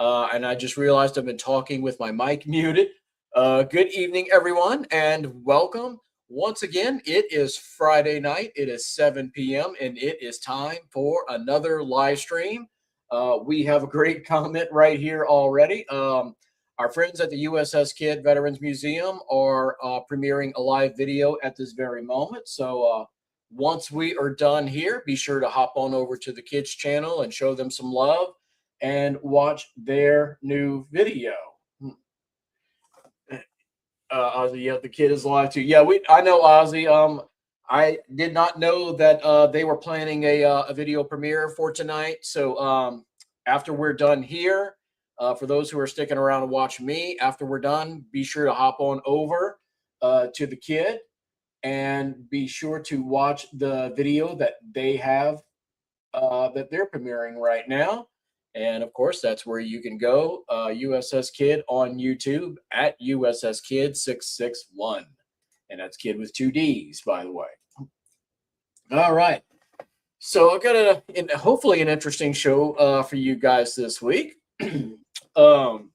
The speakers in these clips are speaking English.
And I just realized I've been talking with my mic muted. Good evening, everyone, and welcome. Once again, it is Friday night. It is 7 p.m., and it is time for another live stream. We have a great comment right here already. Our friends at the USS Kidd Veterans Museum are premiering a live video at this very moment. So once we are done here, be sure to hop on over to the kids' channel and show them some love and watch their new video. Ozzy, yeah, the kid is live too. Yeah, I know Ozzy. I did not know that they were planning a video premiere for tonight. So after we're done here, for those who are sticking around to watch me, after we're done, be sure to hop on over to the kid and be sure to watch the video that they have that they're premiering right now. And of course, that's where you can go, USS Kidd on YouTube at USS Kidd 661. And that's Kid with two D's, by the way. All right. So I've got hopefully an interesting show for you guys this week. Couple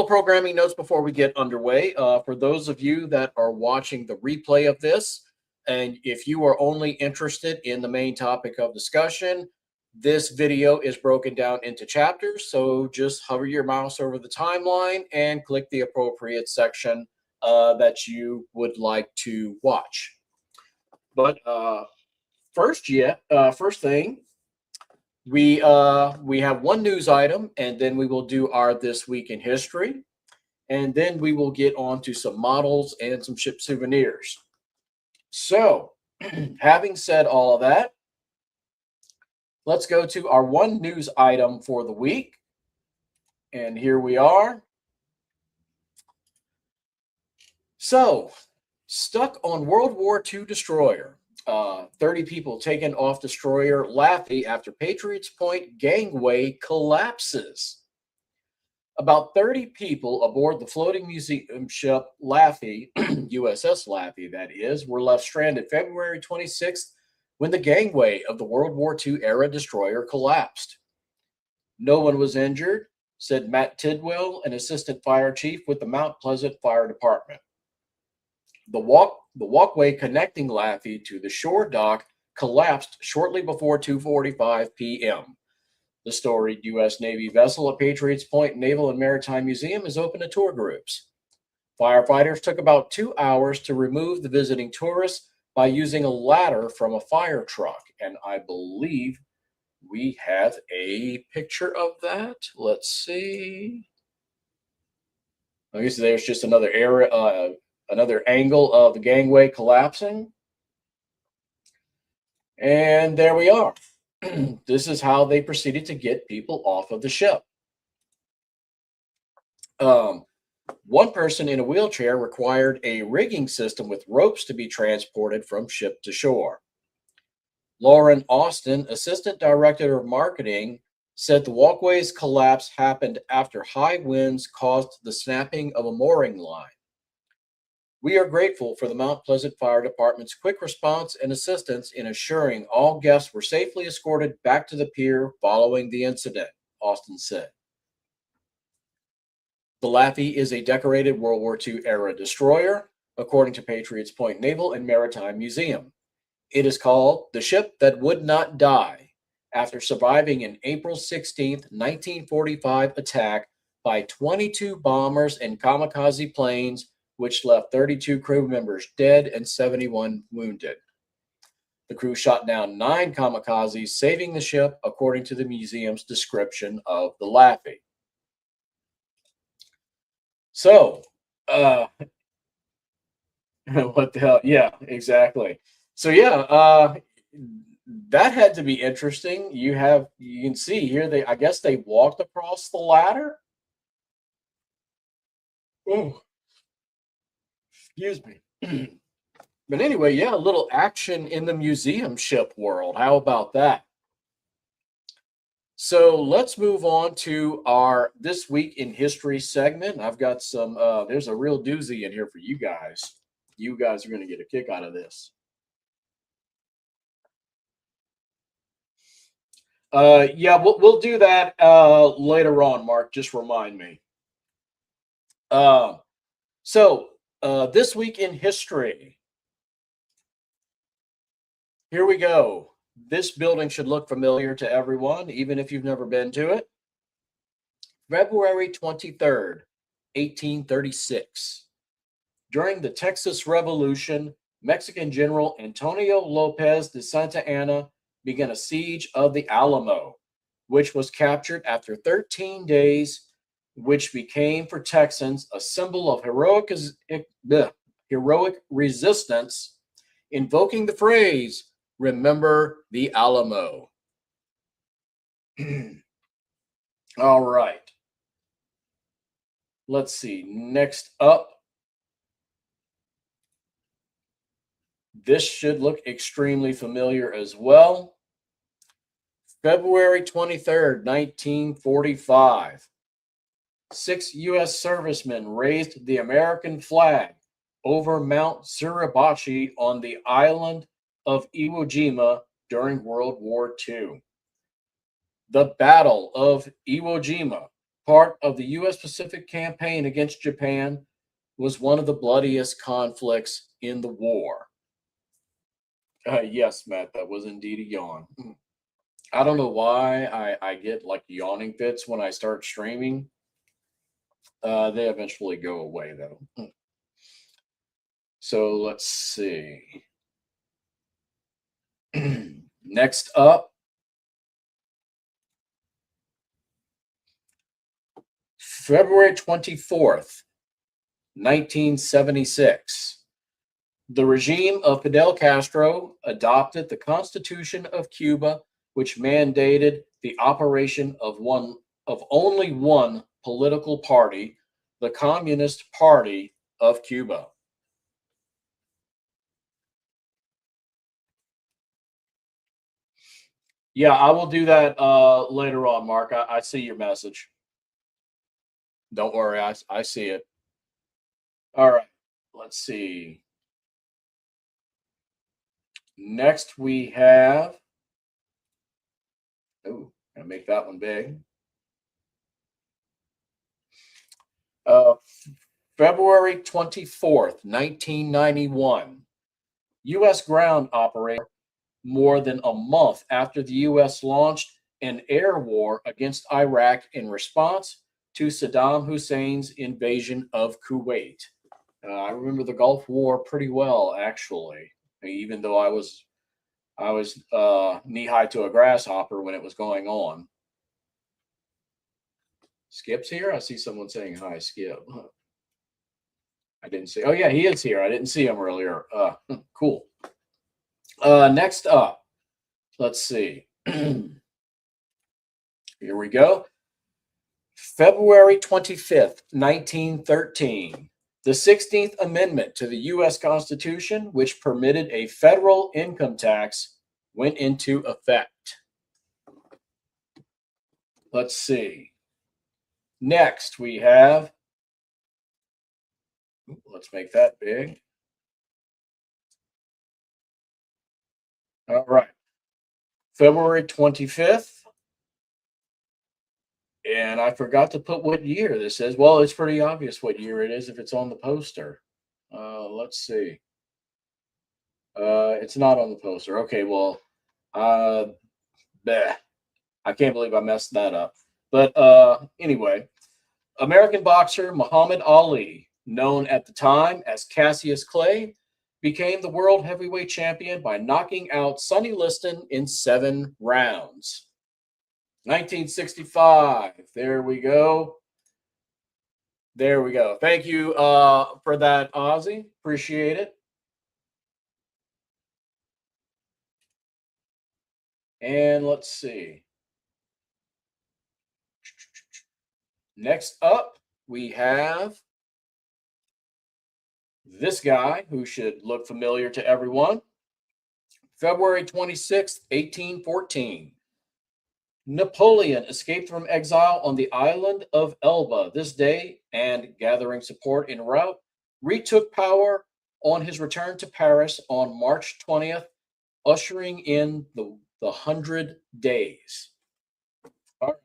of programming notes before we get underway. For those of you that are watching the replay of this, and if you are only interested in the main topic of discussion, this video is broken down into chapters. So just hover your mouse over the timeline and click the appropriate section that you would like to watch. But first thing, we have one news item, and then we will do our This Week in History. And then we will get on to some models and some ship souvenirs. So, having said all of that, let's go to our one news item for the week. And here we are. So, stuck on World War II destroyer. 30 people taken off destroyer Laffey after Patriots Point gangway collapses. About 30 people aboard the floating museum ship Laffey, USS Laffey that is, were left stranded February 26th when the gangway of the World War II era destroyer collapsed. No one was injured, said Matt Tidwell, an assistant fire chief with the Mount Pleasant Fire Department. The walkway connecting Laffey to the shore dock collapsed shortly before 2:45 p.m. The storied U.S. Navy vessel at Patriots Point Naval and Maritime Museum is open to tour groups. Firefighters took about 2 hours to remove the visiting tourists by using a ladder from a fire truck. And I believe we have a picture of that. Let's see. I guess there's just another area, another angle of the gangway collapsing. And there we are. This is how they proceeded to get people off of the ship. Um, One person in a wheelchair required a rigging system with ropes to be transported from ship to shore. Lauren Austin, assistant director of marketing, said the walkway's collapse happened after high winds caused the snapping of a mooring line. We are grateful for the Mount Pleasant Fire Department's quick response and assistance in assuring all guests were safely escorted back to the pier following the incident, Austin said. The Laffey is a decorated World War II era destroyer, according to Patriots Point Naval and Maritime Museum. It is called the ship that would not die after surviving an April 16th, 1945 attack by 22 bombers and kamikaze planes, which left 32 crew members dead and 71 wounded. The crew shot down 9 kamikazes, saving the ship, according to the museum's description of the Laffey. So, what the hell? Yeah, exactly. So yeah, that had to be interesting. You can see here I guess they walked across the ladder. Oh, excuse me. But anyway, yeah, a little action in the museum ship world. How about that? So let's move on to our This Week in History segment. I've got some, there's a real doozy in here for you guys. You guys are going to get a kick out of this. Yeah, we'll do that later on, Mark. Just remind me. Uh, This Week in History. Here we go. This building should look familiar to everyone, even if you've never been to it. February 23rd, 1836. During the Texas Revolution, Mexican General Antonio Lopez de Santa Anna began a siege of the Alamo, which was captured after 13 days, which became for Texans a symbol of heroic resistance, invoking the phrase, "Remember the Alamo." All right. Let's see. Next up, this should look extremely familiar as well. February 23rd, 1945. 6 U.S. servicemen raised the American flag over Mount Suribachi on the island of Iwo Jima during World War II. The Battle of Iwo Jima, part of the U.S. Pacific Campaign against Japan, was one of the bloodiest conflicts in the war. Yes, Matt, that was indeed a yawn. I don't know why I get like yawning fits when I start streaming. They eventually go away, though. So let's see. Next up, February 24th, 1976. The regime of Fidel Castro adopted the Constitution of Cuba, which mandated the operation of only one political party, the Communist Party of Cuba. Yeah, I will do that later on, Mark. I see your message. Don't worry, I see it. All right, let's see. Next we have, oh, gonna make that one big. Uh, February 24th, 1991. U.S. ground operator more than a month after the U.S. launched an air war against Iraq in response to Saddam Hussein's invasion of Kuwait. I remember the Gulf War pretty well, actually, even though I was knee high to a grasshopper when it was going on. Skip's here. I see someone saying hi, Skip. I didn't see. Oh yeah, he is here. I didn't see him earlier. Cool. Next up, let's see. Here we go. February 25th, 1913. The 16th Amendment to the U.S. Constitution, which permitted a federal income tax, went into effect. Let's see. Next, we have, let's make that big. All right. February 25th. And I forgot to put what year this is. Well, it's pretty obvious what year it is if it's on the poster. Let's see. It's not on the poster. Okay, well, uh, bleh. I can't believe I messed that up. But anyway, American boxer Muhammad Ali, known at the time as Cassius Clay, became the world heavyweight champion by knocking out Sonny Liston in 7 rounds. 1965. There we go. There we go. Thank you for that, Ozzy. Appreciate it. And let's see. Next up, we have this guy who should look familiar to everyone. February 26th, 1814. Napoleon escaped from exile on the island of Elba this day and, gathering support en route, retook power on his return to Paris on March 20th, ushering in the 100 days. All right.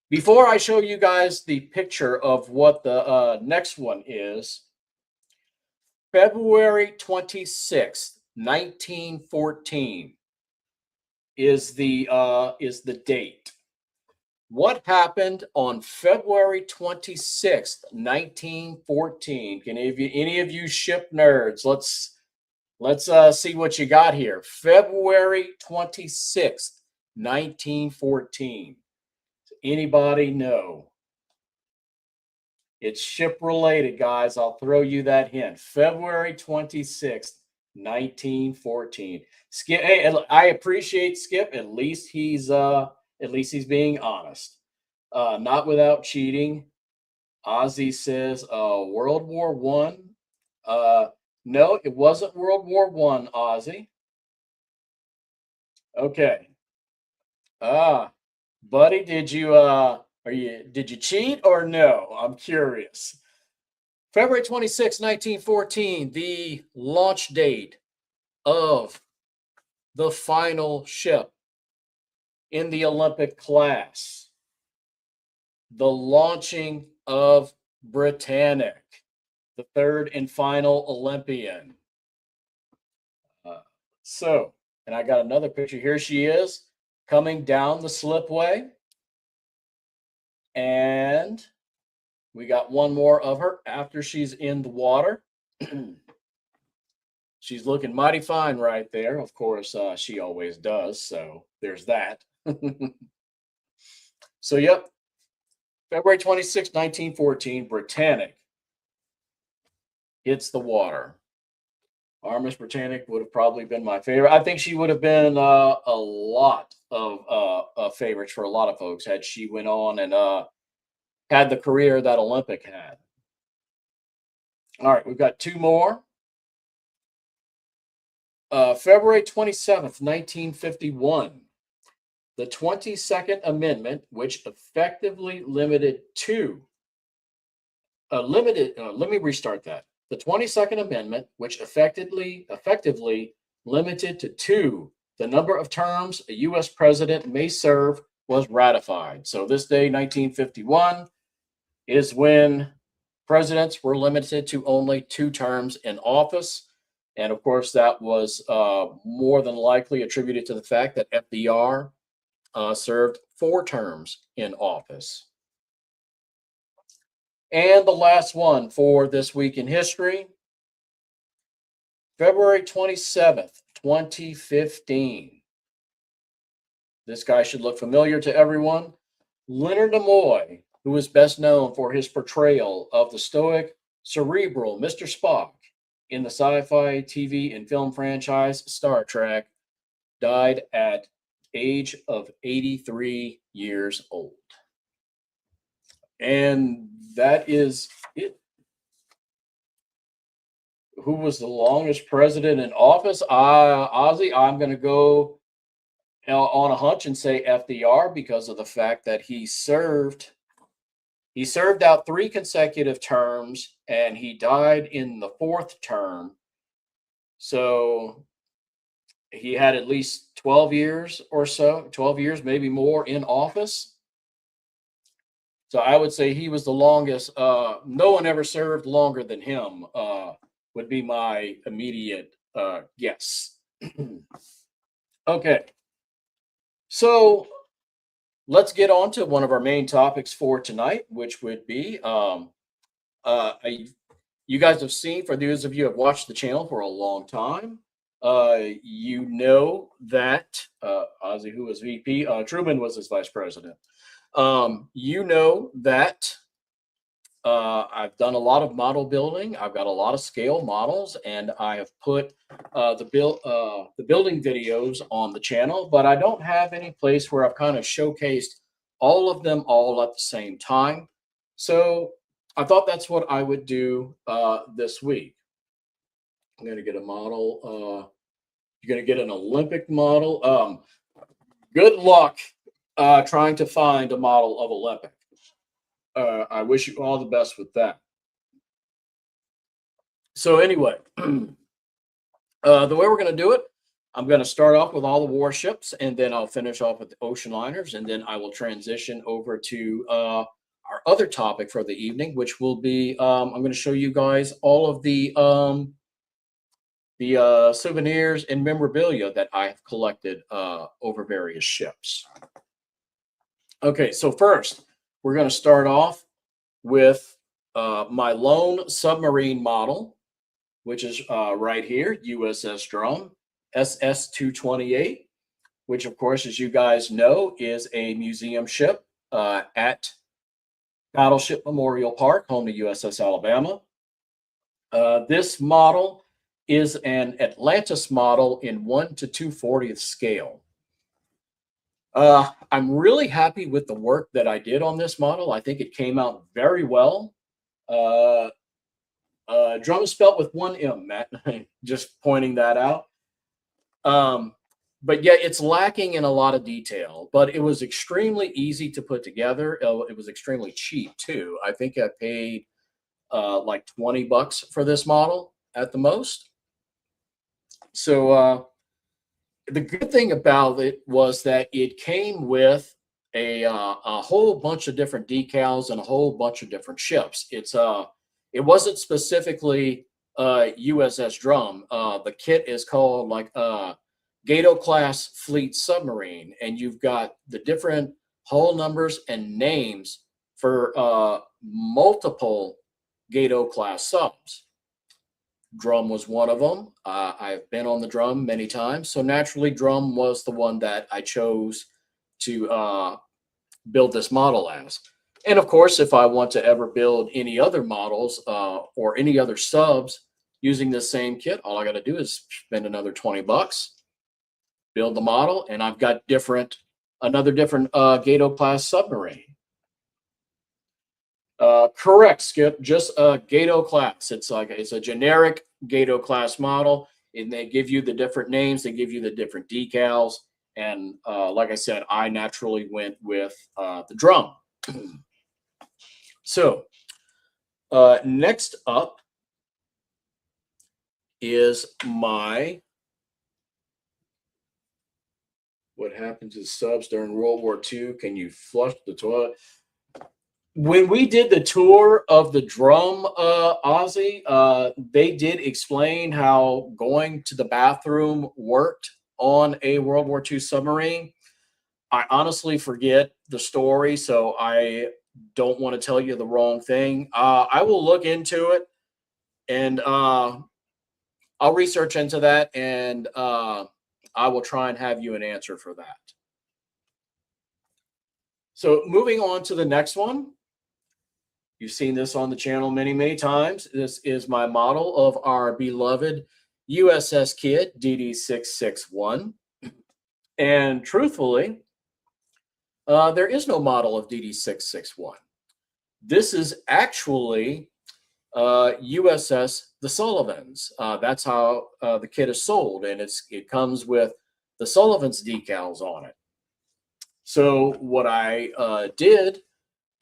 Before I show you guys the picture of what the next one is, February 26th, 1914 is the date. What happened on February 26th, 1914? Can any of you ship nerds? Let's see what you got here. February 26th, 1914. Anybody know? It's ship related, guys. I'll throw you that hint. February 26th, 1914. Skip, hey, I appreciate Skip. At least he's being honest. Not without cheating. Ozzy says World War One. No, it wasn't World War One, Ozzy. Okay. Buddy, did you cheat or no? I'm curious. February 26, 1914, the launch date of the final ship in the Olympic class. The launching of Britannic, the third and final Olympian. And I got another picture. Here she is coming down the slipway. And we got one more of her after she's in the water. She's looking mighty fine right there. Of course, she always does. So there's that. So, yep. February 26, 1914, Britannic hits the water. RMS Britannic would have probably been my favorite. I think she would have been a lot of favorites for a lot of folks had she went on and had the career that Olympic had. All right, we've got 2 more. February 27th, 1951. The 22nd Amendment, which effectively limited to let me restart that. The 22nd Amendment, which effectively limited to 2 the number of terms a U.S. president may serve, was ratified. So this day, 1951, is when presidents were limited to only 2 terms in office. And of course, that was more than likely attributed to the fact that FDR served 4 terms in office. And the last one for this week in history, February 27th, 2015. This guy should look familiar to everyone. Leonard Nimoy, who is best known for his portrayal of the stoic, cerebral Mr. Spock in the sci-fi TV and film franchise Star Trek, died at age of 83 years old. And that is it. Who was the longest president in office? Ozzy, I'm going to go on a hunch and say FDR because of the fact that he served out 3 consecutive terms and he died in the 4th term. So he had at least 12 years or so, 12 years, maybe more in office. So I would say he was the longest. No one ever served longer than him, would be my immediate guess. Okay. So let's get on to one of our main topics for tonight, which would be you guys have seen, for those of you who have watched the channel for a long time, you know that Ozzy, who was VP, Truman was his vice president. You know that I've done a lot of model building. I've got a lot of scale models, and I have put the building videos on the channel, but I don't have any place where I've kind of showcased all of them all at the same time. So I thought that's what I would do this week. I'm going to get a model. You're going to get an Olympic model. Good luck trying to find a model of Olympic. I wish you all the best with that. So anyway, the way we're going to do it, I'm going to start off with all the warships, and then I'll finish off with the ocean liners, and then I will transition over to our other topic for the evening, which will be I'm going to show you guys all of the souvenirs and memorabilia that I have collected over various ships. Okay, so first, we're going to start off with my lone submarine model, which is right here, USS Drum, SS-228, which, of course, as you guys know, is a museum ship at Battleship Memorial Park, home to USS Alabama. This model is an Atlantis model in 1:240th scale. I'm really happy with the work that I did on this model. I think it came out very well. Drum is spelled with 1 M, Matt. Just pointing that out. But yeah, it's lacking in a lot of detail, but it was extremely easy to put together. It was extremely cheap too. I think I paid like $20 for this model at the most. So the good thing about it was that it came with a whole bunch of different decals and a whole bunch of different ships. It wasn't specifically USS Drum. The kit is called like Gato class fleet submarine, and you've got the different hull numbers and names for multiple Gato class subs. Drum was one of them. I've been on the Drum many times, so naturally Drum was the one that I chose to build this model as. And of course, if I want to ever build any other models or any other subs using this same kit, all I got to do is spend another $20, build the model, and I've got another different Gato class submarine. Correct, Skip. Just a Gato class. It's a generic Gato class model, and they give you the different names. They give you the different decals, and like I said, I naturally went with the Drum. So next up is what happened to subs during World War II? Can you flush the toilet? When we did the tour of the Drum, Ozzy, they did explain how going to the bathroom worked on a World War II submarine. I honestly forget the story, so I don't want to tell you the wrong thing. I will look into it, and I'll research into that, and I will try and have you an answer for that. So moving on to the next one. You've seen this on the channel many, many times. This is my model of our beloved USS Kidd DD-661. And truthfully, there is no model of DD661. This is actually USS the Sullivans. That's how the kit is sold, and it comes with the Sullivans decals on it. So what I did,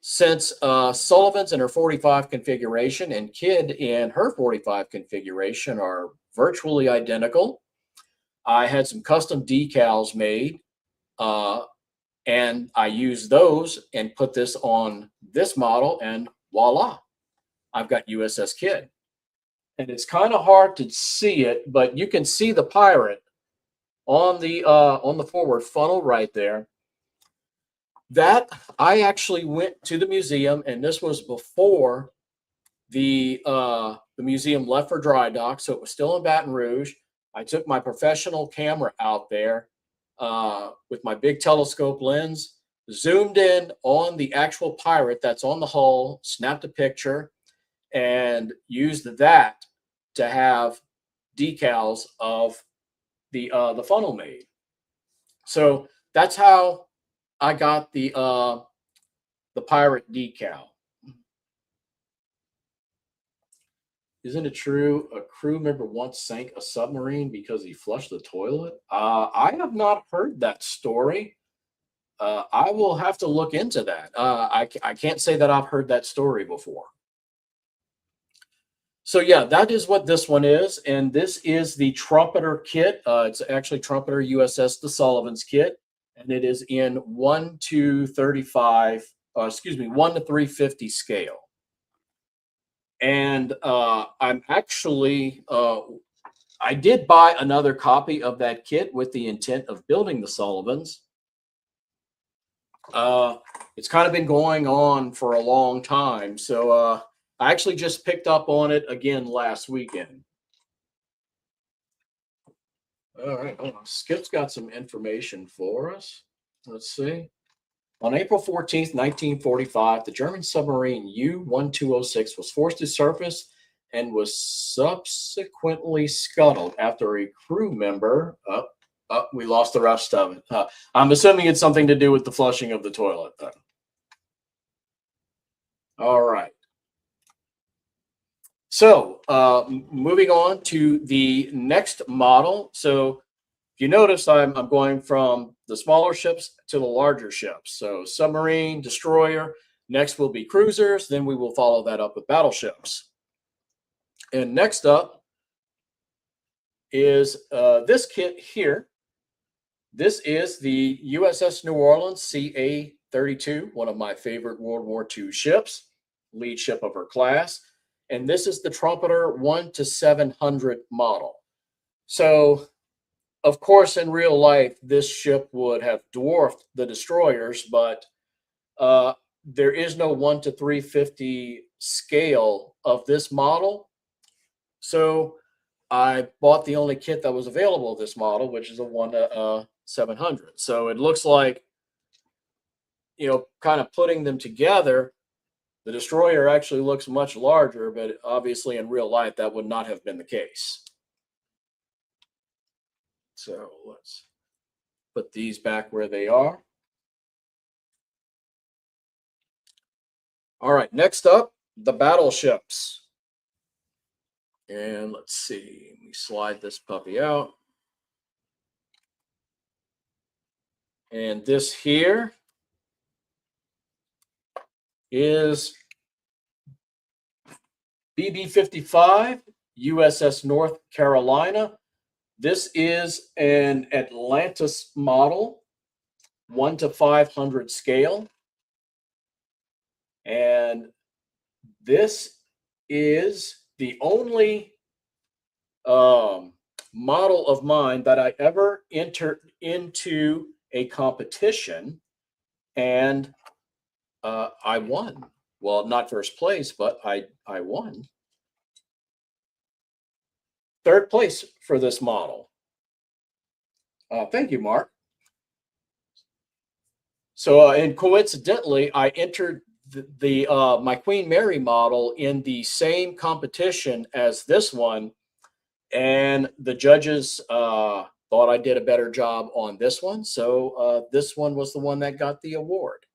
since Sullivan's in her 45 configuration and Kidd in her 45 configuration are virtually identical, I had some custom decals made, and I used those and put this on this model, and voila, I've got USS Kidd. And it's kind of hard to see it, but you can see the pirate on the forward funnel right there. That I actually went to the museum, and this was before the museum left for dry dock, so it was still in Baton Rouge. I took my professional camera out there with my big telescope lens, zoomed in on the actual pirate that's on the hull, snapped a picture, and used that to have decals of the funnel made. So that's how I got the pirate decal. Isn't it true a crew member once sank a submarine because he flushed the toilet? I have not heard that story. I will have to look into that. I can't say that I've heard that story before. So yeah, that is what this one is, and this is the Trumpeter kit. It's actually Trumpeter USS the Sullivan's kit, and it is in 1 to 35, 1 to 350 scale. And I'm actually, I did buy another copy of that kit with the intent of building the Sullivans. It's kind of been going on for a long time, so I actually just picked up on it again last weekend. All right, Skip's got some information for us. Let's see. On April 14th, 1945, the German submarine U-1206 was forced to surface and was subsequently scuttled after a crew member. We lost the rest of it. I'm assuming it's something to do with the flushing of the toilet. All right. So moving on to the next model. So if you notice, I'm going from the smaller ships to the larger ships. So submarine, destroyer. Next will be cruisers. Then we will follow that up with battleships. And next up is this kit here. This is the USS New Orleans CA-32, one of my favorite World War II ships, lead ship of her class. And this is the Trumpeter 1 to 700 model. So, of course, in real life, this ship would have dwarfed the destroyers, but there is no 1 to 350 scale of this model. So I bought the only kit that was available of this model, which is a 1 to 700. So it looks like, kind of putting them together, the destroyer actually looks much larger, but obviously in real life, that would not have been the case. So let's put these back where they are. All right, next up, the battleships. And let's see, let me slide this puppy out. And this here is BB-55 USS North Carolina. This is an Atlantis model, 1 to 500 scale. And this is the only model of mine that I ever entered into a competition, and I won. Well, not first place, but I won. Third place for this model. Thank you, Mark. So, and coincidentally, I entered my Queen Mary model in the same competition as this one, and the judges thought I did a better job on this one. So this one was the one that got the award.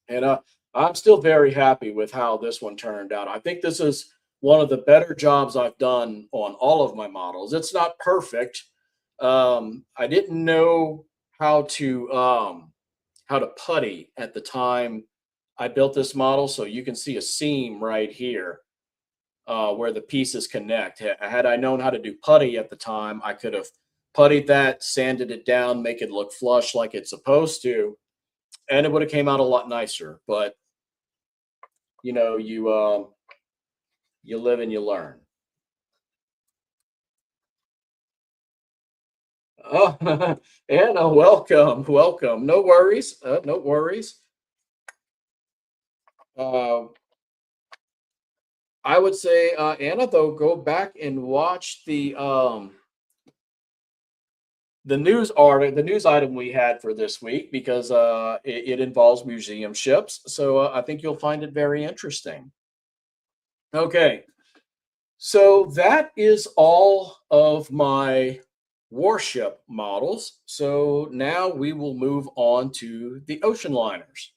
And I'm still very happy with how this one turned out. I think this is one of the better jobs I've done on all of my models. It's not perfect. I didn't know how to putty at the time I built this model. So you can see a seam right here where the pieces connect. Had I known how to do putty at the time, I could have puttied that, sanded it down, make it look flush like it's supposed to, and it would have came out a lot nicer. But you know, you live and you learn. Oh, Anna, welcome, welcome. No worries, no worries. Uh, I would say, Anna, though, go back and watch the the news item we had for this week because it involves museum ships. So I think you'll find it very interesting. Okay, so that is all of my warship models. So now we will move on to the ocean liners.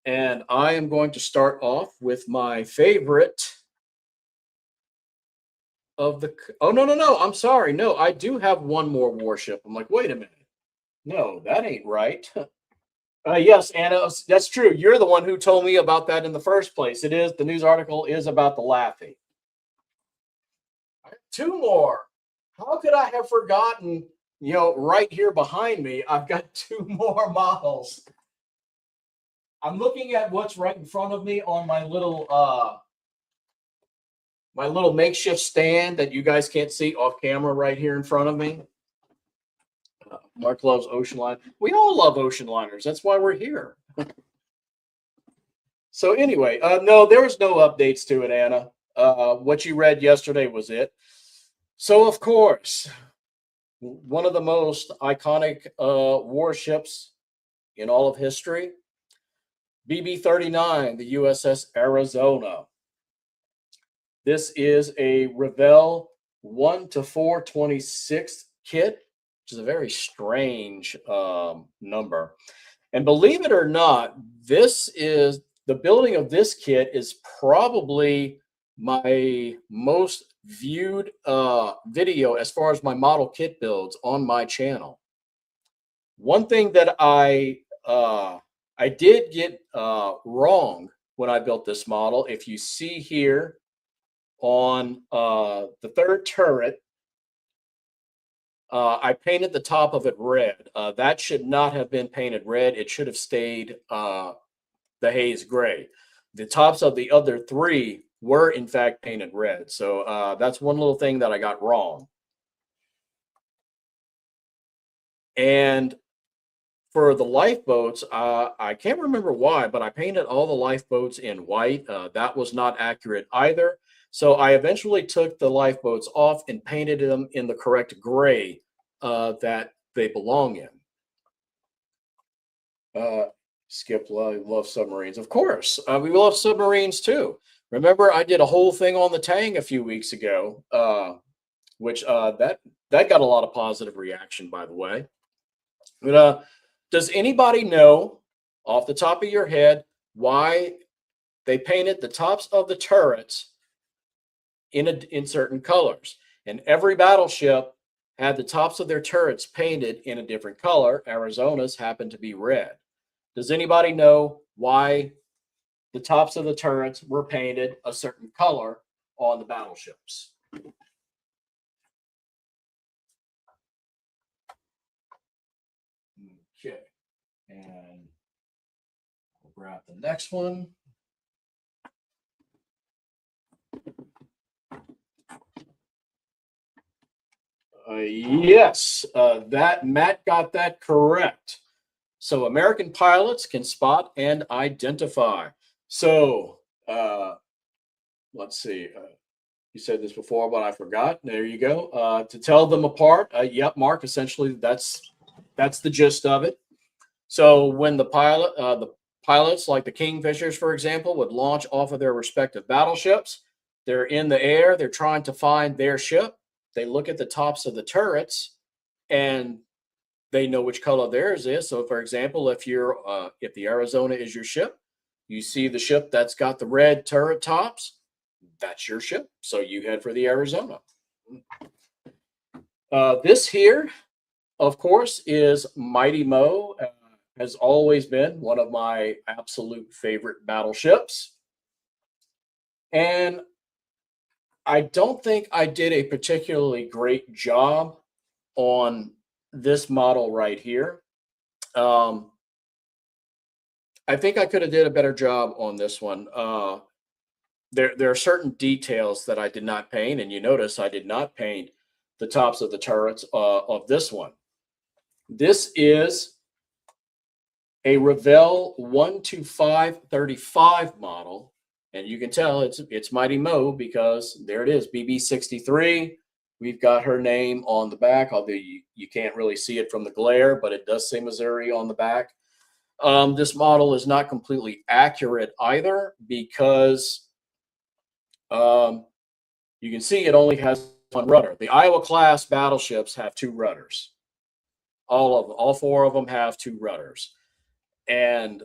And I am going to start off with my favorite of the. Oh, no, no, no. I'm sorry. No, I do have one more warship. I'm like, wait a minute. No, that ain't right. Yes, Anna, that's true. You're the one who told me about that in the first place. It is. The news article is about the Laffy. I have two more. How could I have forgotten? You know, right here behind me, I've got two more models. I'm looking at what's right in front of me on my little makeshift stand that you guys can't see off camera right here in front of me. Mark loves ocean line. We all love ocean liners. That's why we're here. So anyway, no, there was no updates to it, Anna. What you read yesterday was it. So of course, one of the most iconic warships in all of history, BB-39, the USS Arizona. This is a Revell 1 to 426 kit, which is a very strange number. And believe it or not, this is the building of this kit is probably my most viewed video as far as my model kit builds on my channel. One thing that I did get wrong when I built this model, if you see here on the third turret, I painted the top of it red. That should not have been painted red. It should have stayed the haze gray. The tops of the other three were in fact painted red. So that's one little thing that I got wrong. And for the lifeboats, I can't remember why, but I painted all the lifeboats in white. That was not accurate either. So I eventually took the lifeboats off and painted them in the correct gray that they belong in. Skip love submarines. Of course, we love submarines too. Remember, I did a whole thing on the Tang a few weeks ago, which that got a lot of positive reaction, by the way. But does anybody know off the top of your head why they painted the tops of the turrets in certain colors? And every battleship had the tops of their turrets painted in a different color. Arizona's happened to be red. Does anybody know why the tops of the turrets were painted a certain color on the battleships? Okay, and we'll grab the next one. Yes, that Matt got that correct. So American pilots can spot and identify. So let's see. You said this before, but I forgot. There you go. To tell them apart. Yep, Mark. Essentially, that's the gist of it. So when the pilots, like the Kingfishers, for example, would launch off of their respective battleships, they're in the air. They're trying to find their ship. They look at the tops of the turrets and they know which color theirs is. So, for example, if the Arizona is your ship, you see the ship that's got the red turret tops, that's your ship. So you head for the Arizona. This here, of course, is Mighty Mo. Has always been one of my absolute favorite battleships. And I don't think I did a particularly great job on this model right here. Um, I think I could have did a better job on this one. There are certain details that I did not paint, and you notice I did not paint the tops of the turrets of this one. This is a Revell 12535 model, and you can tell it's Mighty Mo because there it is, BB63. We've got her name on the back, although you can't really see it from the glare, but it does say Missouri on the back. This model is not completely accurate either because you can see it only has one rudder. The Iowa class battleships have two rudders. All of them, all four of them have two rudders. And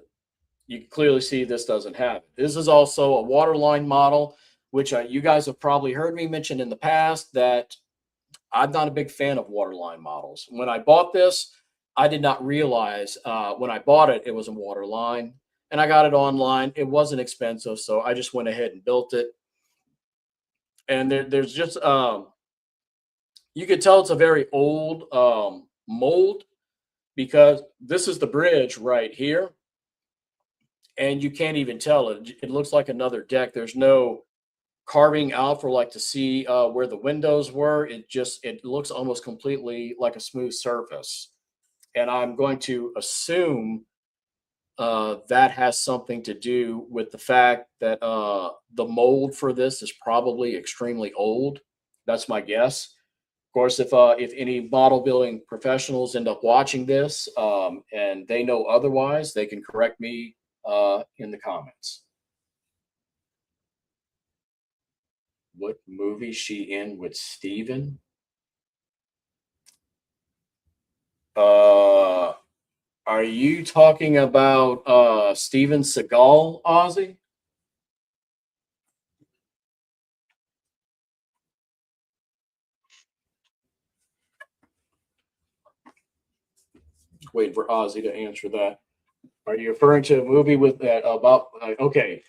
you can clearly see this doesn't have it. This is also a waterline model, which you guys have probably heard me mention in the past that I'm not a big fan of waterline models. When I bought this, I did not realize when I bought it, it was a waterline, and I got it online. It wasn't expensive, so I just went ahead and built it. And there's just you could tell it's a very old mold because this is the bridge right here, and you can't even tell it. It looks like another deck. There's no carving out for like to see where the windows were. It looks almost completely like a smooth surface, and I'm going to assume that has something to do with the fact that the mold for this is probably extremely old. That's my guess. Of course, if any model building professionals end up watching this and they know otherwise, they can correct me in the comments. What movie she in with Steven? Are you talking about Steven Seagal, Ozzy? Waiting for Ozzy to answer that. Are you referring to a movie with that about? Okay,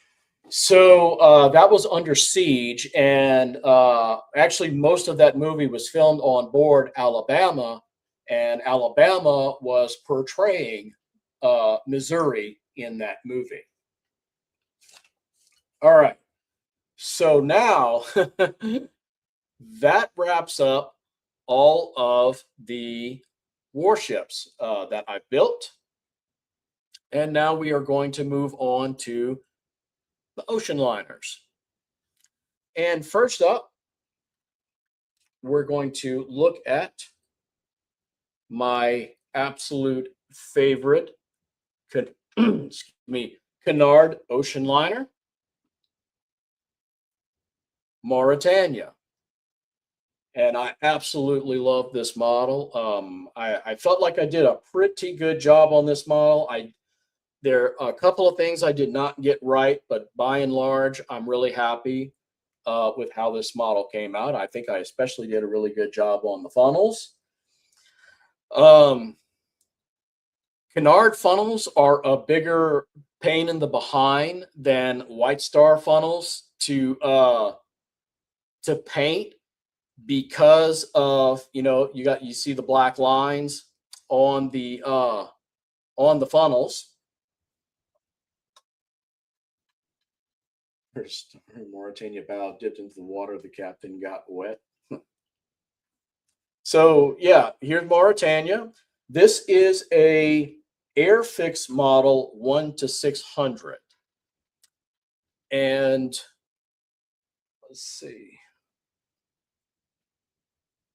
so that was Under Siege, and actually, most of that movie was filmed on board Alabama, and Alabama was portraying Missouri in that movie. All right, so now that wraps up all of the warships that I built. And now we are going to move on to the ocean liners. And first up, we're going to look at my absolute favorite Canard ocean liner, Mauritania. And I absolutely love this model. I felt like I did a pretty good job on this model. There are a couple of things I did not get right, but by and large, I'm really happy with how this model came out. I think I especially did a really good job on the funnels. Canard funnels are a bigger pain in the behind than White Star funnels to paint because of you see the black lines on the funnels. Mauritania bow dipped into the water. The captain got wet. So yeah, here's Mauritania. This is a Airfix model 1-600, and let's see.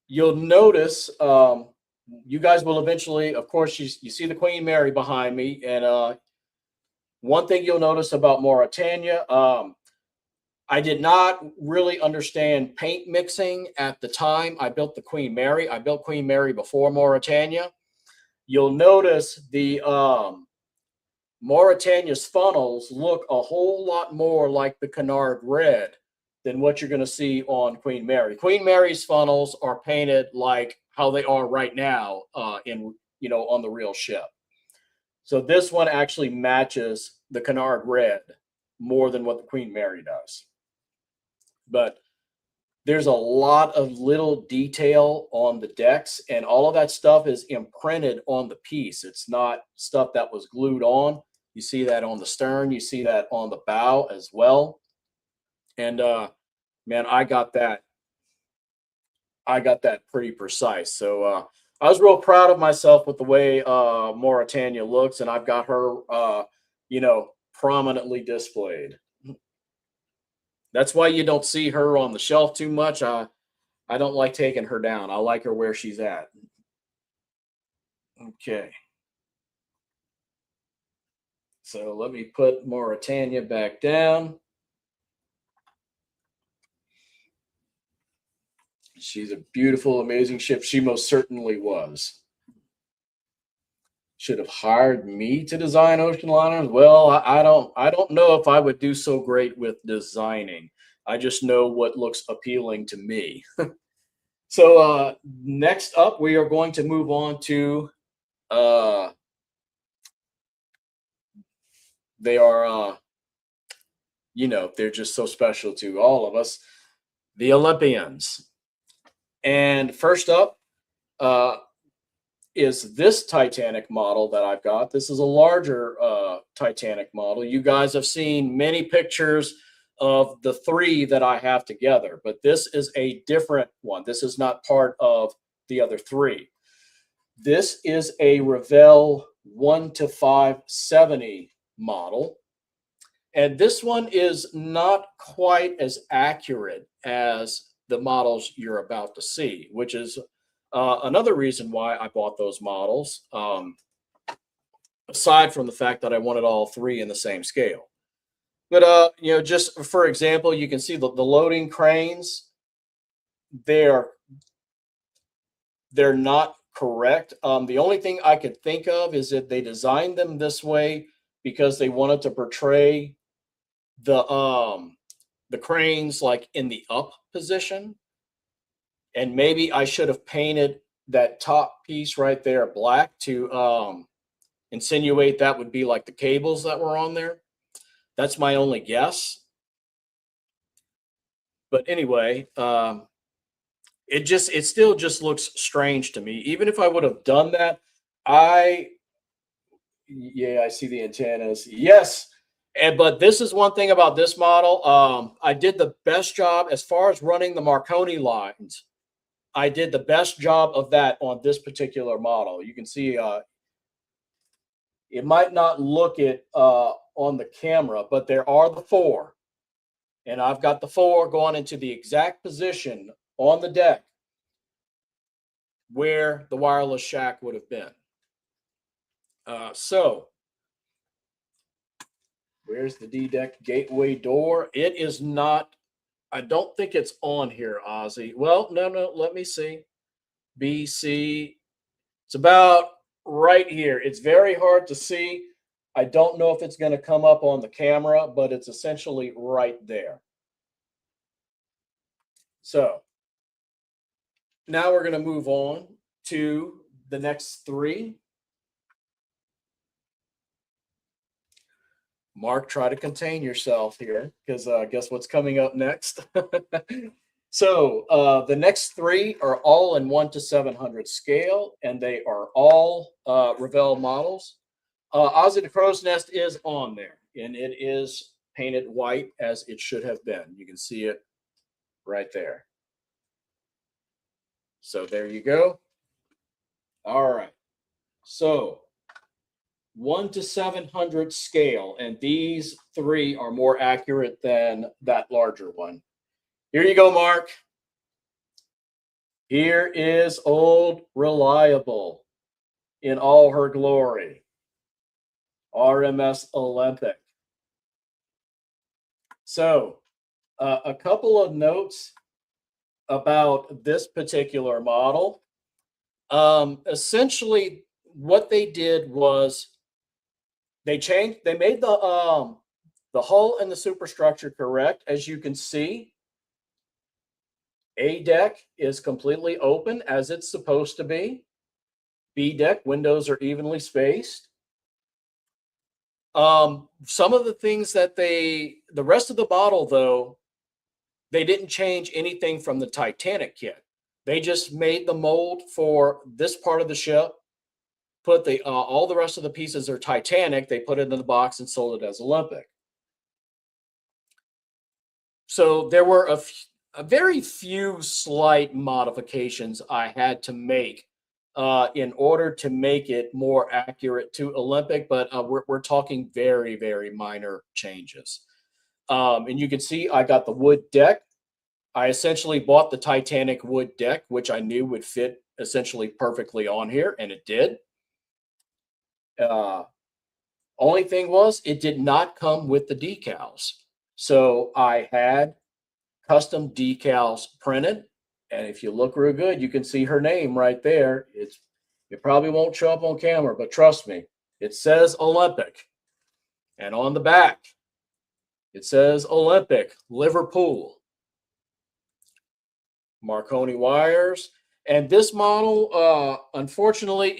You'll notice you guys will eventually, of course, you see the Queen Mary behind me, and one thing you'll notice about Mauritania. I did not really understand paint mixing at the time I built the Queen Mary. I built Queen Mary before Mauritania. You'll notice the Mauritania's funnels look a whole lot more like the Canard Red than what you're going to see on Queen Mary. Queen Mary's funnels are painted like how they are right now in on the real ship. So this one actually matches the Canard Red more than what the Queen Mary does. But there's a lot of little detail on the decks, and all of that stuff is imprinted on the piece. It's not stuff that was glued on. You see that on the stern, you see that on the bow as well. And man, I got that pretty precise. So I was real proud of myself with the way Mauritania looks, and I've got her prominently displayed. That's why you don't see her on the shelf too much. I don't like taking her down. I like her where she's at. Okay. So let me put Mauritania back down. She's a beautiful, amazing ship. She most certainly was. Should have hired me to design ocean liners. Well, I don't know if I would do so great with designing. I just know what looks appealing to me. So next up, we are going to move on to they are they're just so special to all of us, the Olympians. And first up is this Titanic model that I've got. This is a larger Titanic model. You guys have seen many pictures of the three that I have together, but this is a different one. This is not part of the other three. This is a Revell 1-570 model. And this one is not quite as accurate as the models you're about to see, which is another reason why I bought those models, aside from the fact that I wanted all three in the same scale. But, just for example, you can see the loading cranes. They're not correct. The only thing I could think of is that they designed them this way because they wanted to portray the cranes like in the up position, and maybe I should have painted that top piece right there black to insinuate that would be like the cables that were on there. That's my only guess. But anyway, it still just looks strange to me. Even if I would have done that, I see the antennas. Yes. But this is one thing about this model. I did the best job as far as running the Marconi lines. I did the best job of that on this particular model. You can see it might not look it on the camera, but there are the four. And I've got the four going into the exact position on the deck where the wireless shack would have been. So where's the D-deck gateway door? It is not, I don't think it's on here, Ozzy. Well, no, let me see. BC, it's about right here. It's very hard to see. I don't know if it's going to come up on the camera, but it's essentially right there. So now we're going to move on to the next three. Mark, try to contain yourself here, because guess what's coming up next? So the next three are all in 1-700 scale, and they are all Revell models. Ozzy the Crow's Nest is on there, and it is painted white as it should have been. You can see it right there. So there you go. All right. So 1-700 scale, and these three are more accurate than that larger one. Here you go, Mark. Here is Old Reliable in all her glory. RMS Olympic. So A couple of notes about this particular model. Essentially, what they did was they made the hull and the superstructure correct. As you can see, A deck is completely open as it's supposed to be. B deck windows are evenly spaced. Some of the things that the rest of the model, though, they didn't change anything from the Titanic kit. They just made the mold for this part of the ship, put the all the rest of the pieces are Titanic. They put it in the box and sold it as Olympic. So there were a very few slight modifications I had to make in order to make it more accurate to Olympic, but we're talking very, very minor changes. And you can see I got the wood deck. I essentially bought the Titanic wood deck, which I knew would fit essentially perfectly on here, and it did. Only thing was, it did not come with the decals. So I had custom decals printed. And if you look real good, you can see her name right there. It probably won't show up on camera, but trust me, it says Olympic. And on the back, it says Olympic, Liverpool. Marconi wires. And this model, unfortunately,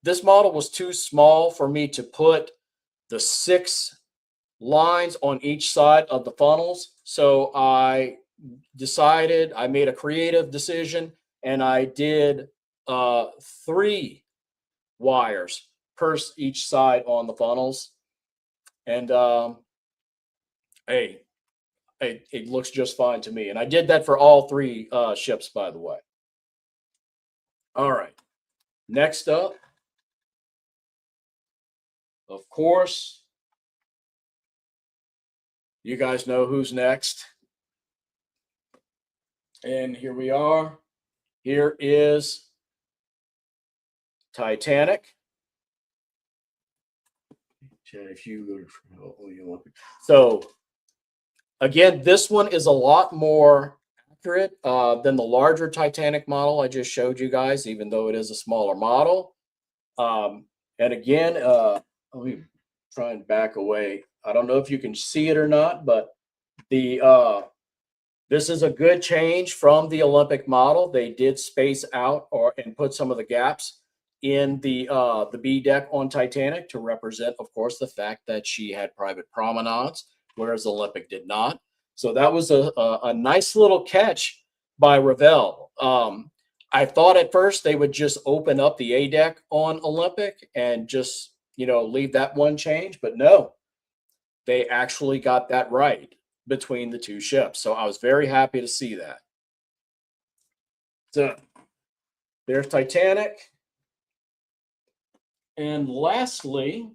this model was too small for me to put the 6 lines on each side of the funnels. So I made a creative decision, and I did 3 wires per each side on the funnels. And hey, it looks just fine to me. And I did that for all 3 ships, by the way. All right. Next up, of course, you guys know who's next. And here we are. Here is Titanic. So again, this one is a lot more accurate than the larger Titanic model I just showed you guys, even though it is a smaller model. And again, let me try and back away. I don't know if you can see it or not, but this is a good change from the Olympic model. They did space out and put some of the gaps in the B deck on Titanic to represent, of course, the fact that she had private promenades, whereas Olympic did not. So that was a nice little catch by Revell. I thought at first they would just open up the A deck on Olympic and just, leave that one change, but no, they actually got that right between the 2 ships. So I was very happy to see that. So there's Titanic. And lastly,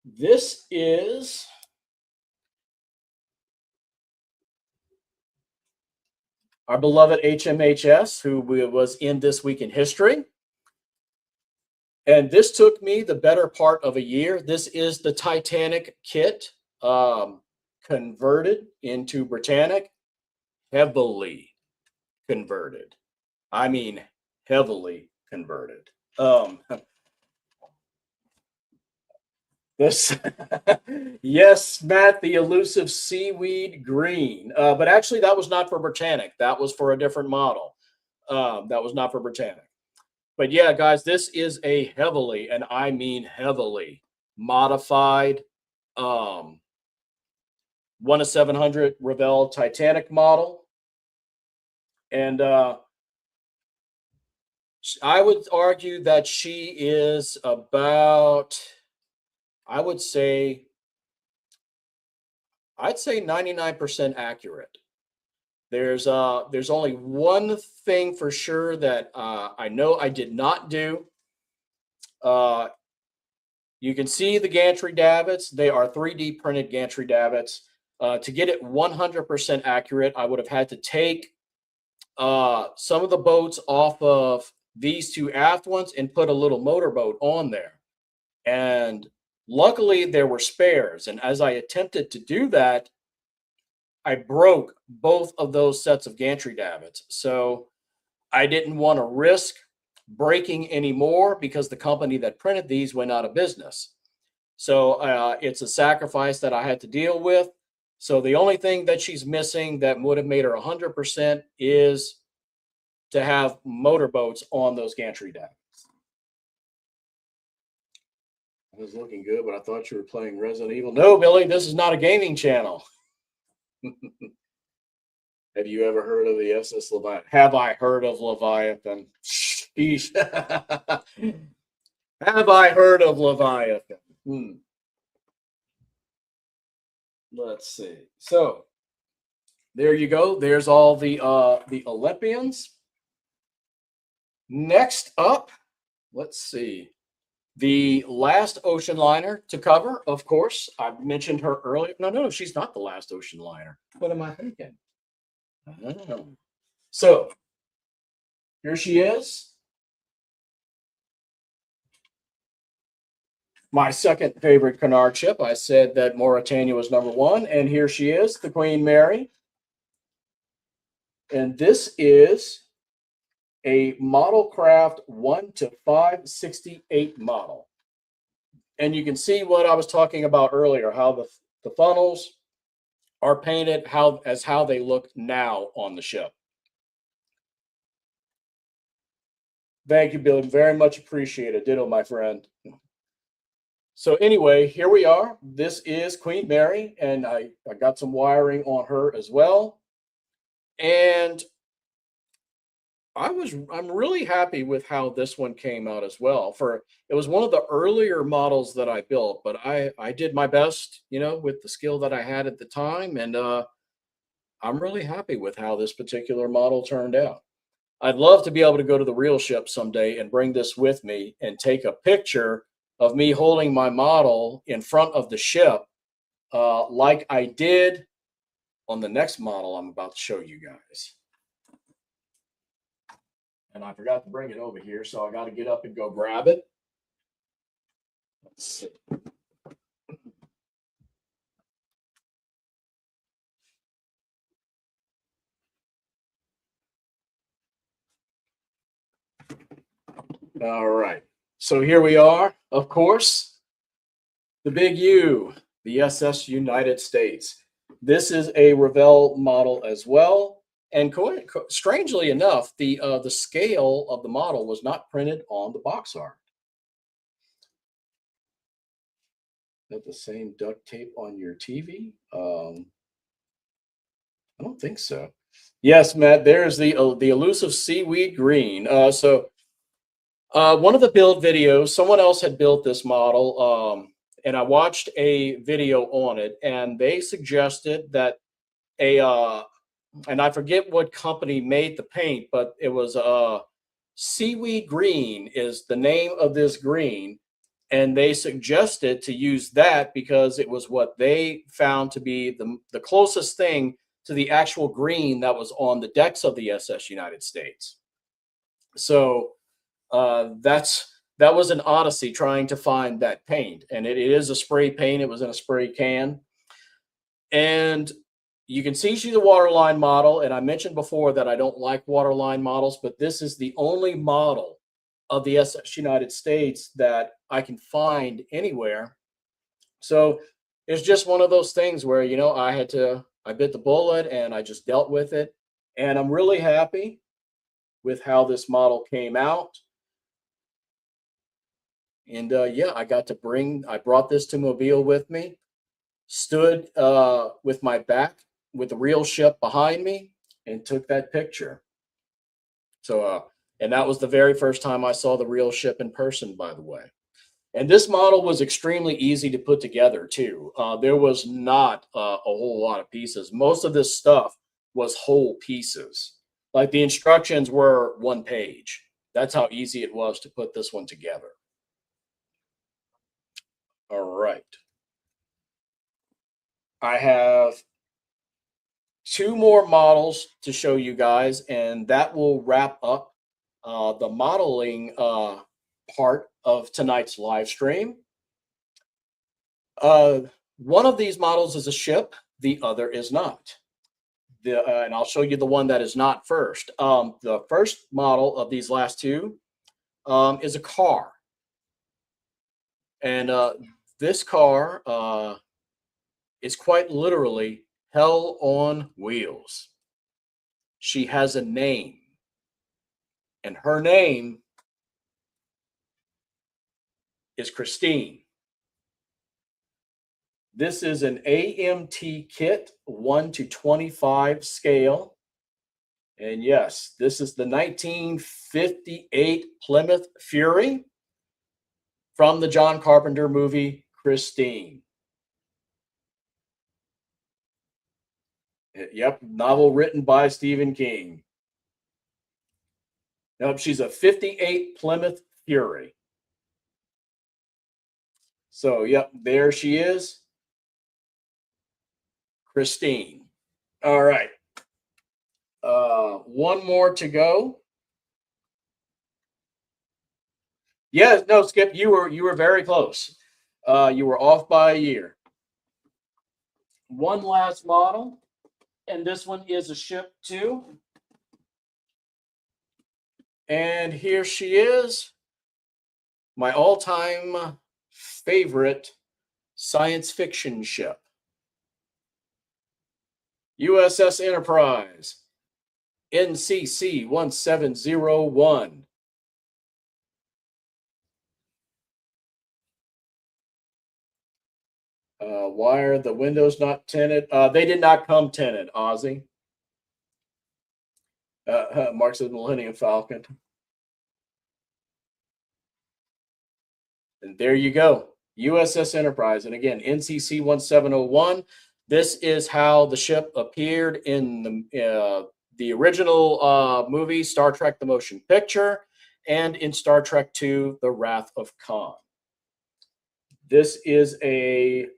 this is our beloved HMHS, who was in This Week in History. And this took me the better part of a year. This is the Titanic kit converted into Britannic, heavily converted. I mean, heavily converted. This, yes, Matt, the elusive seaweed green. But actually, that was not for Britannic. That was for a different model. That was not for Britannic. But yeah, guys, this is a heavily, and I mean heavily, modified 1-700 Revell Titanic model. And I would argue that she is about, I'd say 99% accurate. There's only one thing for sure that I know I did not do. You can see the gantry davits. They are 3D printed gantry davits. To get it 100% accurate, I would have had to take some of the boats off of these 2 aft ones and put a little motorboat on there. And luckily there were spares. And as I attempted to do that, I broke both of those sets of gantry davits. So I didn't want to risk breaking any more because the company that printed these went out of business. So it's a sacrifice that I had to deal with. So the only thing that she's missing that would have made her 100% is to have motorboats on those gantry davits. It was looking good, but I thought you were playing Resident Evil. No, Billy, this is not a gaming channel. Have you ever heard of the SS Leviathan? Have I heard of Leviathan? Sheesh. Have I heard of Leviathan? Let's see. So there you go. There's all the Olympians. Next up, let's see. The last ocean liner to cover, of course, I mentioned her earlier. No, she's not the last ocean liner. What am I thinking? Oh. So here she is. My second favorite Cunard ship. I said that Mauritania was number one, and here she is, the Queen Mary. And this is a model craft 1 to 568 model. And you can see what I was talking about earlier, how the funnels are painted as how they look now on the ship. Thank you, Bill. Very much appreciated. Ditto, my friend. So anyway, here we are. This is Queen Mary, and I got some wiring on her as well. And I'm really happy with how this one came out as well. It was one of the earlier models that I built, but I did my best, with the skill that I had at the time, and I'm really happy with how this particular model turned out. I'd love to be able to go to the real ship someday and bring this with me and take a picture of me holding my model in front of the ship, like I did on the next model I'm about to show you guys. And I forgot to bring it over here, so I got to get up and go grab it. Let's see. All right. So here we are, of course, the big U, the SS United States. This is a Revell model as well. And strangely enough, the scale of the model was not printed on the box art. Is that the same duct tape on your TV? I don't think so. Yes, Matt, there's the elusive seaweed green. So one of the build videos, someone else had built this model, and I watched a video on it, and they suggested that and I forget what company made the paint, but it was seaweed green is the name of this green. And they suggested to use that because it was what they found to be the closest thing to the actual green that was on the decks of the SS United States. So that was an odyssey trying to find that paint. And it is a spray paint. It was in a spray can. And you can see she's a waterline model, and I mentioned before that I don't like waterline models, but this is the only model of the SS United States that I can find anywhere. So it's just one of those things where, I bit the bullet and I just dealt with it. And I'm really happy with how this model came out. And yeah, I brought this to Mobile with me, stood with my back with the real ship behind me and took that picture. So, and that was the very first time I saw the real ship in person, by the way. And this model was extremely easy to put together too. There was not a whole lot of pieces. Most of this stuff was whole pieces. Like the instructions were one page. That's how easy it was to put this one together. All right. I have two more models to show you guys, and that will wrap up the modeling part of tonight's live stream. One of these models is a ship, the other is not. and I'll show you the one that is not first. The first model of these last two is a car. And this car is quite literally hell on wheels. She has a name, and her name is Christine. This is an AMT kit, 1 to 25 scale. And yes, this is the 1958 Plymouth Fury from the John Carpenter movie Christine. Yep, novel written by Stephen King. Nope, she's a 58 Plymouth Fury. So, yep, there she is. Christine. All right. One more to go. Yeah, no, Skip, you were very close. You were off by a year. One last model, and this one is a ship too. And here she is, my all-time favorite science fiction ship. USS Enterprise, NCC 1701. Why are the windows not tinted? They did not come tinted, Ozzy. Mark says Millennium Falcon. And there you go, USS Enterprise. And again, NCC 1701. This is how the ship appeared in the original movie, Star Trek The Motion Picture, and in Star Trek II, The Wrath of Khan. This is a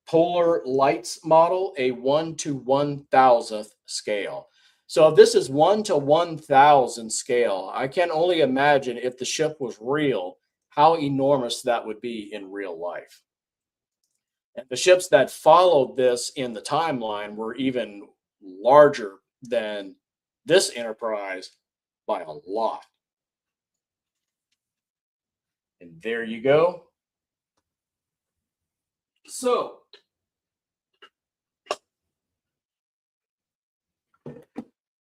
Polar Lights model, a 1 to 1,000th scale. So if this is 1 to 1,000 scale, I can only imagine if the ship was real, how enormous that would be in real life. And the ships that followed this in the timeline were even larger than this Enterprise by a lot. And there you go. So,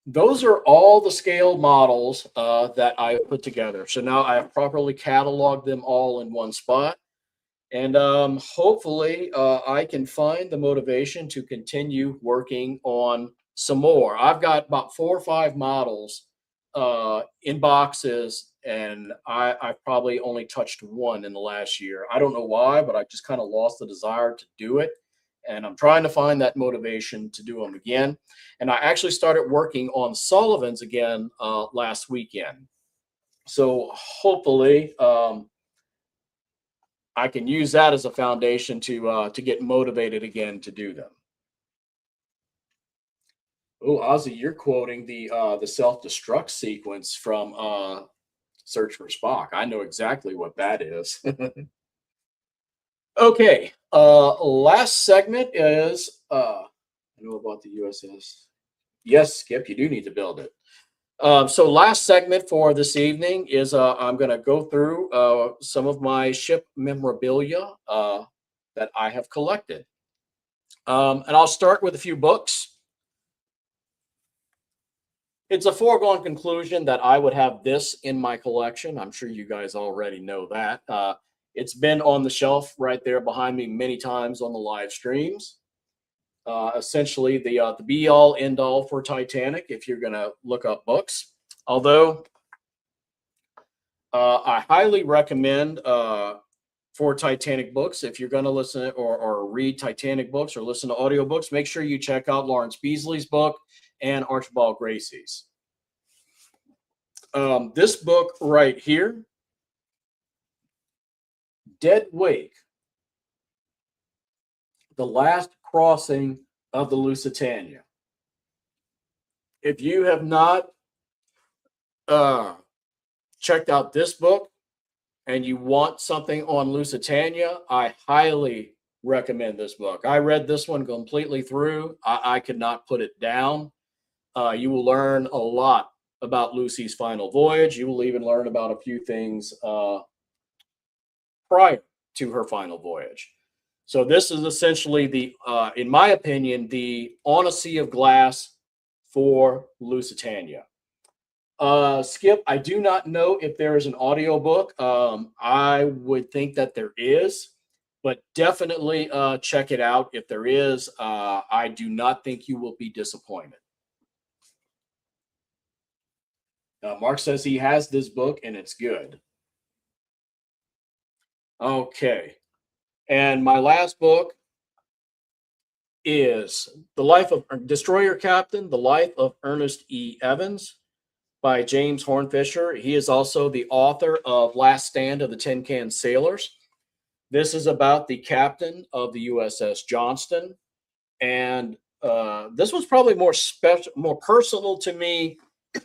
those are all the scale models that I put together. So now I have properly cataloged them all in one spot. And hopefully I can find the motivation to continue working on some more. I've got about 4 or 5 models in boxes, and I've probably only touched one in the last year. I don't know why, but I just kind of lost the desire to do it. And I'm trying to find that motivation to do them again. And I actually started working on Sullivan's again last weekend. So hopefully I can use that as a foundation to get motivated again to do them. Oh, Ozzy, you're quoting the self-destruct sequence from Search for Spock. I know exactly what that is. Okay, last segment is I know about the USS. Yes, Skip, you do need to build it. So last segment for this evening is I'm going to go through some of my ship memorabilia that I have collected. And I'll start with a few books. It's a foregone conclusion that I would have this in my collection. I'm sure you guys already know that. It's been on the shelf right there behind me many times on the live streams. Essentially the be all end all for Titanic if you're going to look up books. Although I highly recommend for Titanic books, if you're going to listen or read Titanic books or listen to audiobooks, make sure you check out Lawrence Beasley's book and Archibald Gracie's. This book right here, Dead Wake, The Last Crossing of the Lusitania. If you have not checked out this book and you want something on Lusitania, I highly, recommend this book. I read this one completely through. I could not put it down. You will learn a lot about Lucy's final voyage. You will even learn about a few things prior to her final voyage. So this is essentially in my opinion, the On a Sea of Glass for Lusitania. Skip, I do not know if there is an audiobook. I would think that there is, but definitely check it out. If there is, I do not think you will be disappointed. Mark says he has this book and it's good. Okay. And my last book is The Life of Destroyer Captain, The Life of Ernest E. Evans by James Hornfisher. He is also the author of Last Stand of the Tin Can Sailors. This is about the captain of the USS Johnston. And this was probably more special, more personal to me,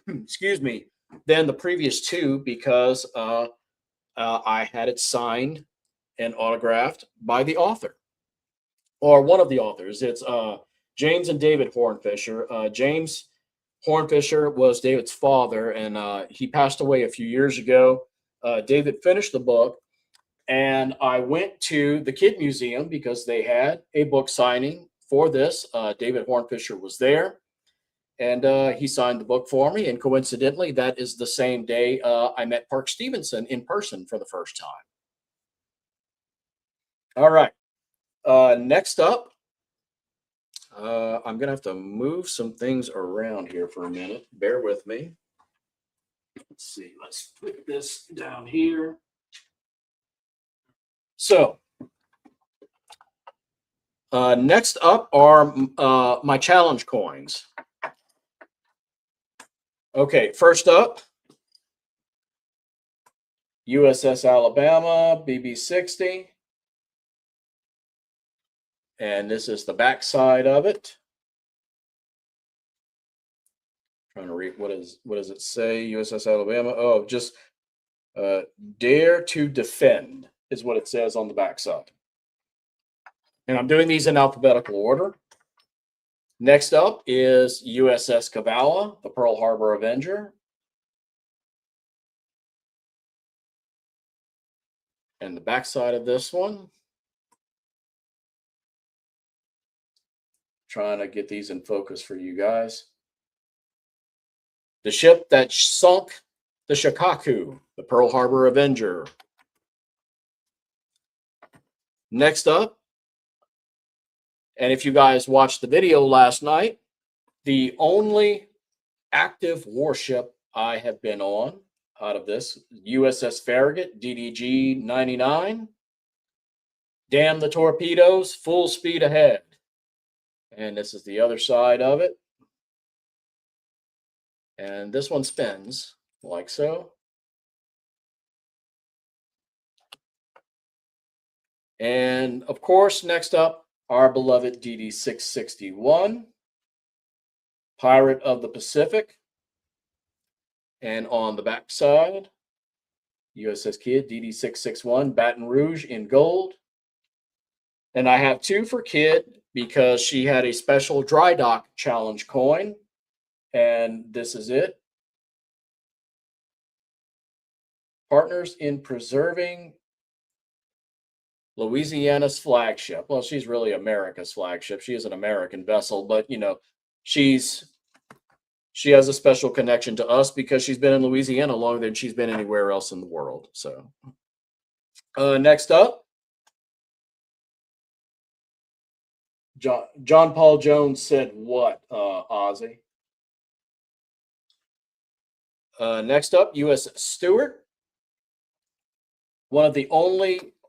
excuse me, than the previous two because I had it signed and autographed by the author or one of the authors. It's James and David Hornfisher. James Hornfisher was David's father, and he passed away a few years ago. David finished the book, and I went to the Kid Museum because they had a book signing for this. David Hornfisher was there, and he signed the book for me. And coincidentally, that is the same day I met Park Stevenson in person for the first time. All right. Next up, I'm going to have to move some things around here for a minute. Bear with me. Let's see. Let's put this down here. So, next up are my challenge coins. Okay, first up, USS Alabama, BB-60. And this is the back side of it. Trying to read, what does it say? USS Alabama. Oh, just dare to defend is what it says on the back side. And I'm doing these in alphabetical order. Next up is USS Kavala, the Pearl Harbor Avenger. And the back side of this one. Trying to get these in focus for you guys. The ship that sunk the Shikaku, the Pearl Harbor Avenger. Next up, and if you guys watched the video last night, the only active warship I have been on out of this, USS Farragut, DDG 99. Damn the torpedoes, full speed ahead. And this is the other side of it. And this one spins like so. And of course, next up, our beloved DD-661, Pirate of the Pacific. And on the back side, USS Kidd, DD-661, Baton Rouge in gold. And I have two for Kidd because she had a special dry dock challenge coin. And this is it. Partners in preserving Louisiana's flagship. Well, she's really America's flagship. She is an American vessel, but you know, she has a special connection to us because she's been in Louisiana longer than she's been anywhere else in the world. So next up, John Paul Jones said what, Ozzy? Next up, USS Stewart.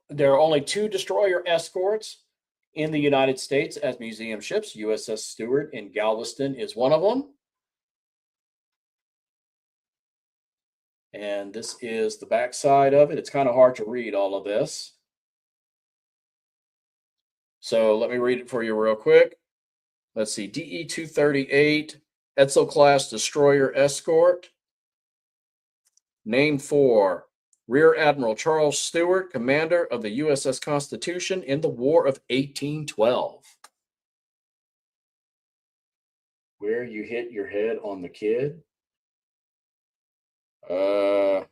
There are only two destroyer escorts in the United States as museum ships. USS Stewart in Galveston is one of them. And this is the back side of it. It's kind of hard to read all of this. So let me read it for you real quick. Let's see, DE-238, Edsel class destroyer escort. Name 4, Rear Admiral Charles Stewart, commander of the USS Constitution in the War of 1812. Where you hit your head on the kid? I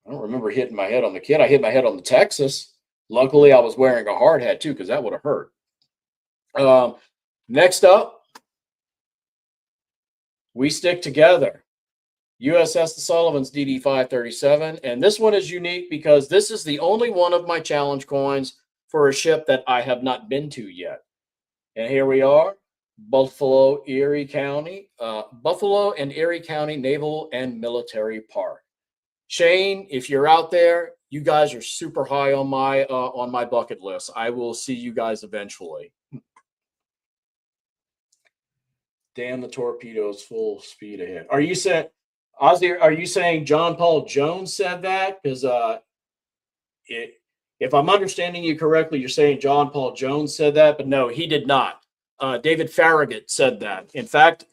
don't remember hitting my head on the kid. I hit my head on the Texas. Luckily, I was wearing a hard hat too, because that would have hurt. Next up, we stick together. USS the Sullivan's DD-537. And this one is unique because this is the only one of my challenge coins for a ship that I have not been to yet. And here we are, Buffalo and Erie County Naval and Military Park. Shane, if you're out there, you guys are super high on my bucket list. I will see you guys eventually. Damn the torpedoes, full speed ahead. Are you saying, Ozzy? Are you saying John Paul Jones said that? Because if I'm understanding you correctly, you're saying John Paul Jones said that, but no, he did not. David Farragut said that. In fact,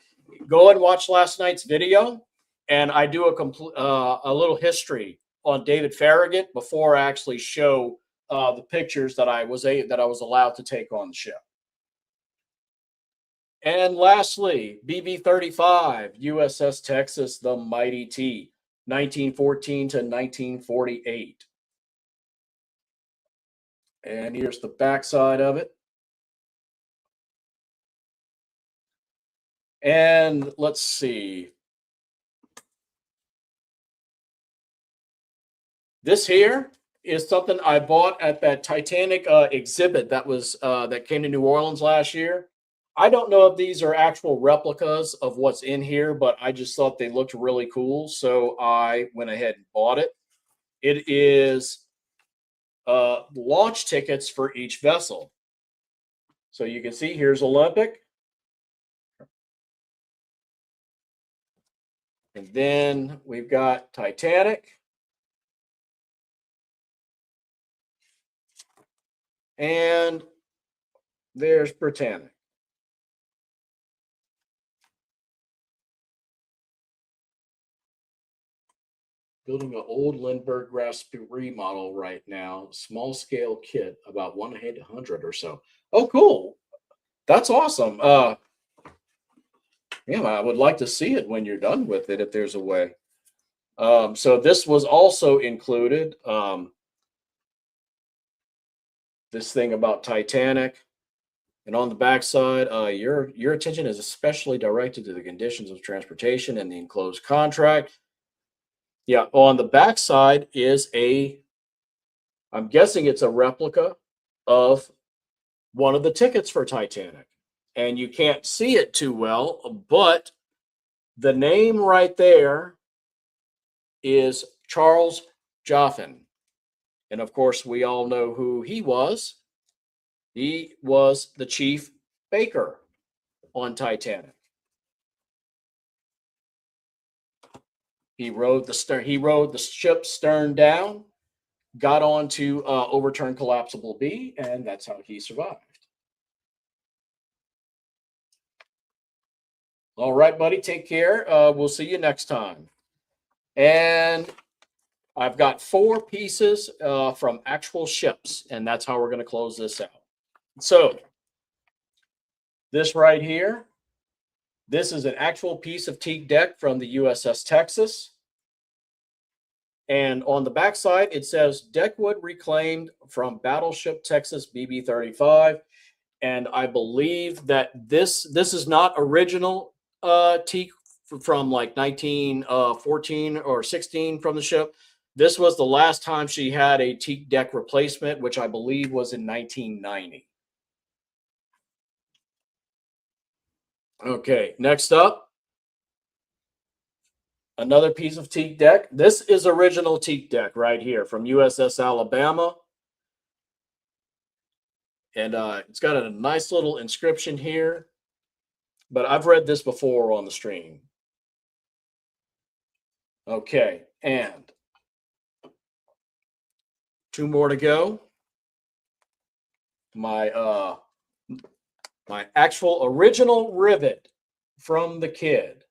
go and watch last night's video, and I do a little history on David Farragut before I actually show the pictures that I was allowed to take on the ship. And lastly, BB-35 USS Texas, the Mighty T, 1914 to 1948. And here's the backside of it. And let's see. This here is something I bought at that Titanic exhibit that came to New Orleans last year. I don't know if these are actual replicas of what's in here, but I just thought they looked really cool, so I went ahead and bought it. It is launch tickets for each vessel. So you can see here's Olympic. And then we've got Titanic. And there's Britannic. Building an old Lindbergh Raspberry model right now. Small scale kit, about 1/100 or so. Oh, cool. That's awesome. Yeah, I would like to see it when you're done with it, if there's a way. So this was also included. This thing about Titanic. And on the backside, your attention is especially directed to the conditions of transportation and the enclosed contract. Yeah, on the backside is I'm guessing it's a replica of one of the tickets for Titanic. And you can't see it too well, but the name right there is Charles Joffin. And of course, we all know who he was. He was the chief baker on Titanic. He rode the ship's stern down, got on to overturn collapsible B, and that's how he survived. All right, buddy, take care. We'll see you next time. And I've got 4 pieces from actual ships, and that's how we're going to close this out. So this right here, this is an actual piece of teak deck from the USS Texas. And on the backside, it says deckwood reclaimed from Battleship Texas BB-35. And I believe that this is not original teak from like 1914 or 16 from the ship. This was the last time she had a teak deck replacement, which I believe was in 1990. Okay, next up, another piece of teak deck. This is original teak deck right here from USS Alabama. And it's got a nice little inscription here, but I've read this before on the stream. Okay, and 2 more to go. My actual original rivet from the kid.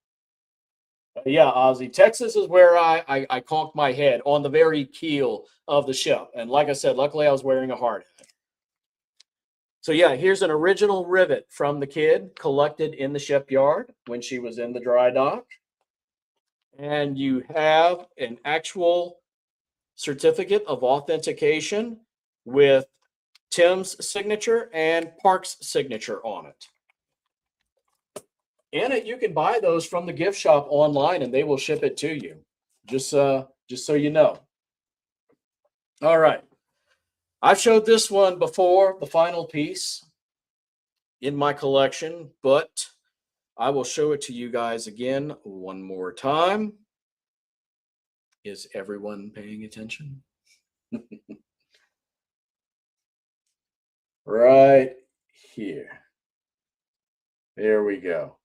Yeah, Ozzy, Texas is where I conked my head on the very keel of the ship. And like I said, luckily I was wearing a hard hat. So yeah, here's an original rivet from the kid collected in the shipyard when she was in the dry dock. And you have an actual certificate of authentication with Tim's signature and Park's signature on it. And you can buy those from the gift shop online and they will ship it to you. Just so you know. All right. I've showed this one before, the final piece in my collection, but I will show it to you guys again one more time. Is everyone paying attention? Right here. There we go.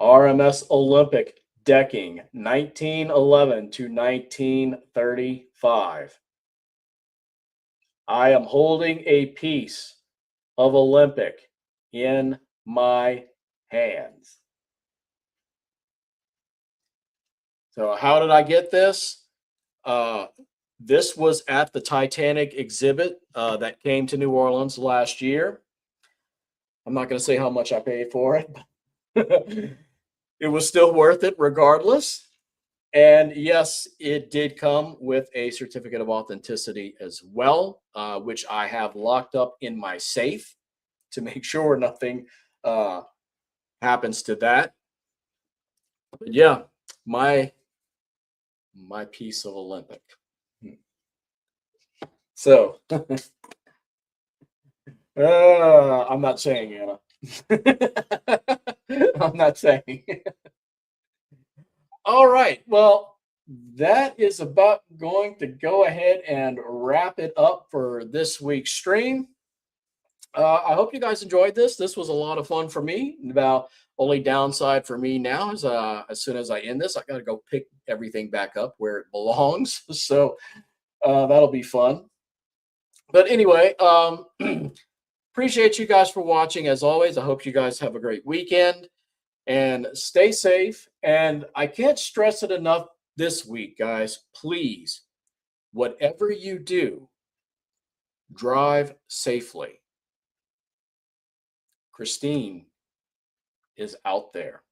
RMS Olympic decking, 1911 to 1935. I am holding a piece of Olympic in my hands. So how did I get this? This was at the Titanic exhibit that came to New Orleans last year. I'm not going to say how much I paid for it. It was still worth it regardless. And yes, it did come with a certificate of authenticity as well, which I have locked up in my safe to make sure nothing happens to that. But yeah, my piece of Olympic. So I'm not saying, Anna. I'm not saying. All right. Well, that is about going to go ahead and wrap it up for this week's stream. I hope you guys enjoyed this. This was a lot of fun for me. About only downside for me now is as soon as I end this, I got to go pick everything back up where it belongs. So that'll be fun. But anyway, appreciate you guys for watching as always. I hope you guys have a great weekend and stay safe. And I can't stress it enough this week, guys. Please, whatever you do, drive safely. Christine is out there.